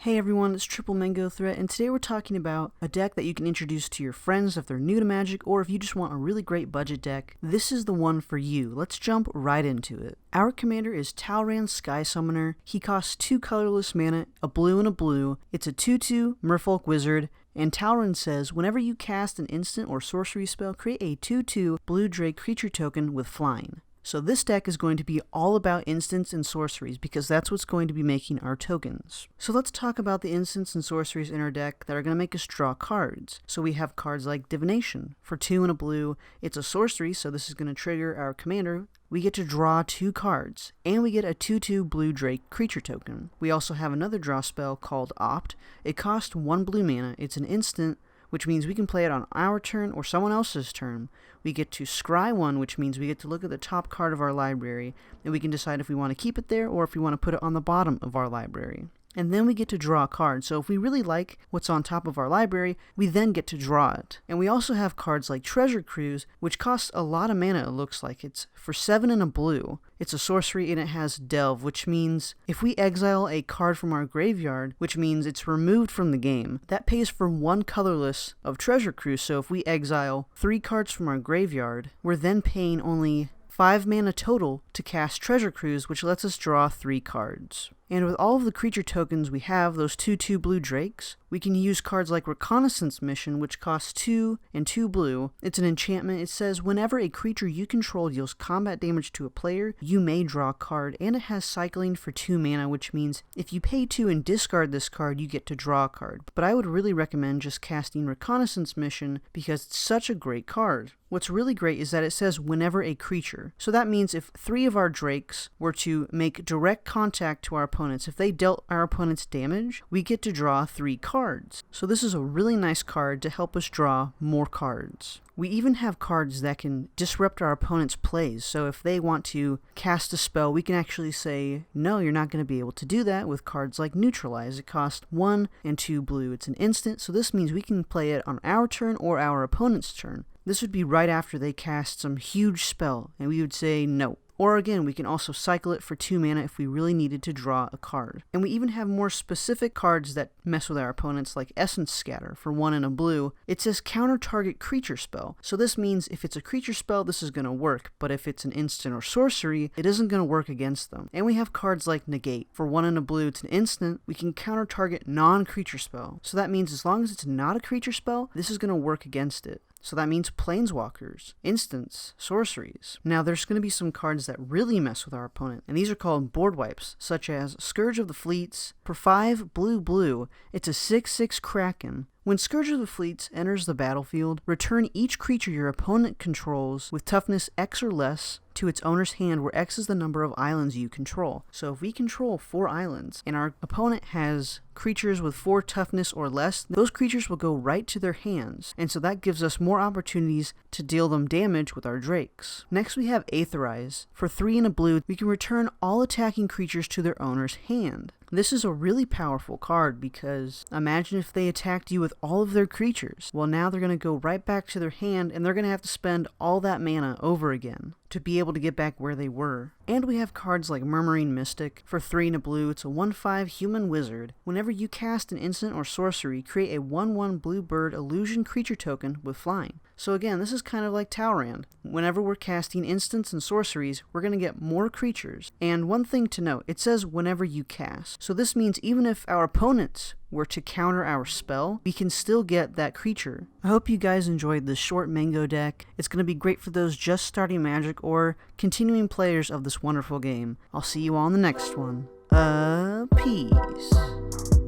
Hey everyone, it's triplemangothreat, and today we're talking about a deck that you can introduce to your friends if they're new to Magic, or if you just want a really great budget deck. This is the one for you. Let's jump right into it. Our commander is Talrand Sky Summoner. He costs 2 colorless mana, a blue and a blue. It's a 2/2 Merfolk Wizard, and Talrand says, whenever you cast an instant or sorcery spell, create a 2/2 blue Drake creature token with flying. So this deck is going to be all about instants and sorceries because that's what's going to be making our tokens. So let's talk about the instants and sorceries in our deck that are going to make us draw cards. So we have cards like Divination. For 2 and a blue, it's a sorcery, so this is going to trigger our commander. We get to draw 2 cards, and we get a 2/2 blue Drake creature token. We also have another draw spell called Opt. It costs 1 blue mana. It's an instant, which means we can play it on our turn or someone else's turn. We get to scry 1, which means we get to look at the top card of our library, and we can decide if we want to keep it there or if we want to put it on the bottom of our library. And then we get to draw a card, so if we really like what's on top of our library, we then get to draw it. And we also have cards like Treasure Cruise, which costs a lot of mana, it looks like. It's for 7 and a blue. It's a sorcery and it has Delve, which means if we exile a card from our graveyard, which means it's removed from the game, that pays for 1 colorless of Treasure Cruise. So if we exile 3 cards from our graveyard, we're then paying only 5 mana total to cast Treasure Cruise, which lets us draw 3 cards. And with all of the creature tokens we have, those 2/2 blue Drakes, we can use cards like Reconnaissance Mission, which costs 2 and 2 blue. It's an enchantment. It says, whenever a creature you control deals combat damage to a player, you may draw a card, and it has cycling for 2 mana, which means if you pay 2 and discard this card, you get to draw a card. But I would really recommend just casting Reconnaissance Mission because it's such a great card. What's really great is that it says whenever a creature. So that means if 3 of our Drakes were to make direct contact to our opponents, if they dealt our opponents damage, we get to draw 3 cards. So this is a really nice card to help us draw more cards. We even have cards that can disrupt our opponent's plays, so if they want to cast a spell, we can actually say, no, you're not going to be able to do that with cards like Neutralize. It costs 1 and 2 blue. It's an instant, so this means we can play it on our turn or our opponent's turn. This would be right after they cast some huge spell, and we would say no. Or again, we can also cycle it for 2 mana if we really needed to draw a card. And we even have more specific cards that mess with our opponents, like Essence Scatter for 1 and a blue. It says counter target creature spell. So this means if it's a creature spell, this is going to work. But if it's an instant or sorcery, it isn't going to work against them. And we have cards like Negate. For 1 and a blue, it's an instant. We can counter target non-creature spell. So that means as long as it's not a creature spell, this is going to work against it. So that means Planeswalkers, instants, sorceries. Now there's going to be some cards that really mess with our opponent, and these are called board wipes, such as Scourge of the Fleets. For 5 blue, it's a 6/6 Kraken. When Scourge of the Fleets enters the battlefield, return each creature your opponent controls with toughness X or less to its owner's hand, where X is the number of islands you control. So if we control 4 islands, and our opponent has creatures with 4 toughness or less, those creatures will go right to their hands, and so that gives us more opportunities to deal them damage with our Drakes. Next we have Aetherize. For 3 and a blue, we can return all attacking creatures to their owner's hand. This is a really powerful card because imagine if they attacked you with all of their creatures. Well, now they're going to go right back to their hand, and they're going to have to spend all that mana over again to be able to get back where they were. And we have cards like Murmuring Mystic. For 3 and a blue, it's a 1/5 human wizard. Whenever you cast an instant or sorcery, create a 1/1 blue bird illusion creature token with flying. So again, this is kind of like Talrand. Whenever we're casting instants and sorceries, we're going to get more creatures. And one thing to note, it says whenever you cast. So this means even if our opponents were to counter our spell, we can still get that creature. I hope you guys enjoyed this short Mango deck. It's going to be great for those just starting Magic or continuing players of this wonderful game. I'll see you all in the next one. Peace.